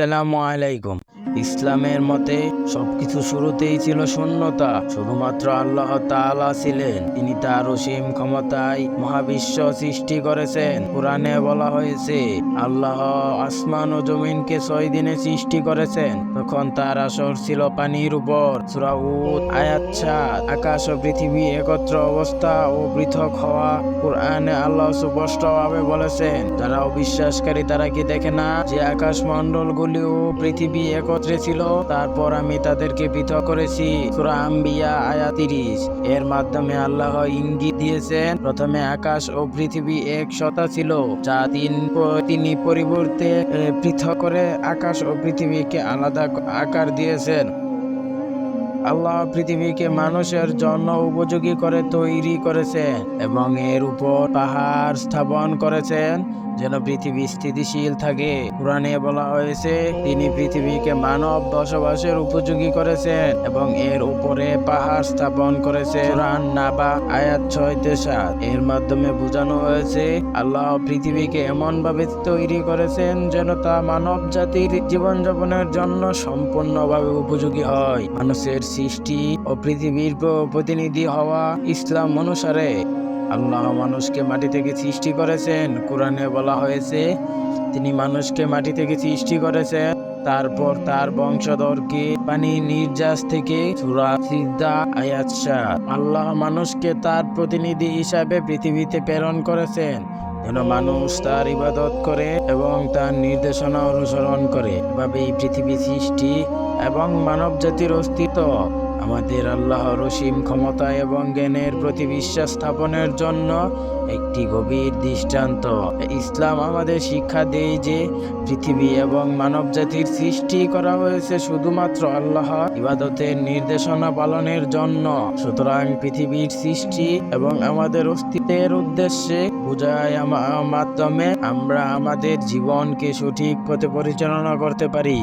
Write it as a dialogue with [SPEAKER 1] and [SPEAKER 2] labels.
[SPEAKER 1] আসসালামু আলাইকুম। ইসলামের মতে সবকিছু শুরুতেই ছিল শূন্যতা। শুধুমাত্র আল্লাহ তাআলা ছিলেন। তিনি তার অসীম ক্ষমতায় মহাবিশ্ব সৃষ্টি করেছেন। কুরআনে বলা হয়েছে, আল্লাহ আসমান ও জমিনকে 6 দিনে সৃষ্টি করেছেন। তখন তার আসর ছিল পানির উপর। সূরা হুদ আয়াত 7। আকাশ ও পৃথিবী একত্র অবস্থা ও পৃথক হওয়া কুরআনে আল্লাহ স্পষ্টভাবে বলেছেন। যারা অবিশ্বাসকারী তারা কি দেখে না যে আকাশমণ্ডলগুলি ও পৃথিবী একত্রে ছিল, তারপর আমি তাদেরকে পৃথক করেছি। সূরা আম্বিয়া আয়াত 30। এর মাধ্যমে আল্লাহ ইঙ্গিত দিয়েছেন প্রথমে আকাশ ও পৃথিবী এক সত্তা ছিল, যা তিনি পরিবর্তে পৃথক করে আকাশ ও পৃথিবীকে আলাদা আকার দিয়েছেন। আল্লাহ পৃথিবীকে মানুষের জন্য উপযোগী করে তৈরি করেছেন এবং এর উপর পাহাড় স্থাপন করেছেন যেন পৃথিবী স্থিতিশীল থাকে। কুরআনে বলা হয়েছে, তিনি পৃথিবীকে মানব বসবাসের উপযোগী করেছেন এবং এর উপরে পাহাড় স্থাপন করেছেন। সূরা নাবা আয়াত 6-7। এর মাধ্যমে বোঝানো হয়েছে আল্লাহ পৃথিবীকে এমন ভাবে তৈরি করেছেন যেন তা মানব জাতির জীবনযাপনের জন্য সম্পূর্ণভাবে উপযোগী হয়। মানুষের সৃষ্টি ও পৃথিবীর প্রতিনিধি হওয়া ইসলাম অনুসারে আল্লাহ মানুষকে মাটি থেকে সৃষ্টি করেছেন। কুরআনে বলা হয়েছে, তিনি মানুষকে মাটি থেকে সৃষ্টি করেছেন, তারপর তার বংশধরকে পানি নির্যাস থেকে। সূরা সিজদা আয়াত 7। আল্লাহ মানুষকে তার প্রতিনিধি হিসাবে পৃথিবীতে প্রেরণ করেছেন যেন মানুষ তার ইবাদত করে এবং তার নির্দেশনা অনুসরণ করে। এভাবেই পৃথিবী সৃষ্টি এবং মানব জাতির অস্তিত্ব আমাদের আল্লাহর অসীম ক্ষমতা এবং জ্ঞানের প্রতি বিশ্বাস স্থাপনের জন্য একটি গভীর দৃষ্টান্ত। ইসলাম আমাদের শিক্ষা দেয় যে পৃথিবী এবং মানব জাতির সৃষ্টি করা হয়েছে শুধুমাত্র আল্লাহ ইবাদতের নির্দেশনা পালনের জন্য। সুতরাং পৃথিবীর সৃষ্টি এবং আমাদের অস্তিত্বের উদ্দেশ্যে বোঝার মাধ্যমে আমরা আমাদের জীবনকে সঠিক পথে পরিচালনা করতে পারি।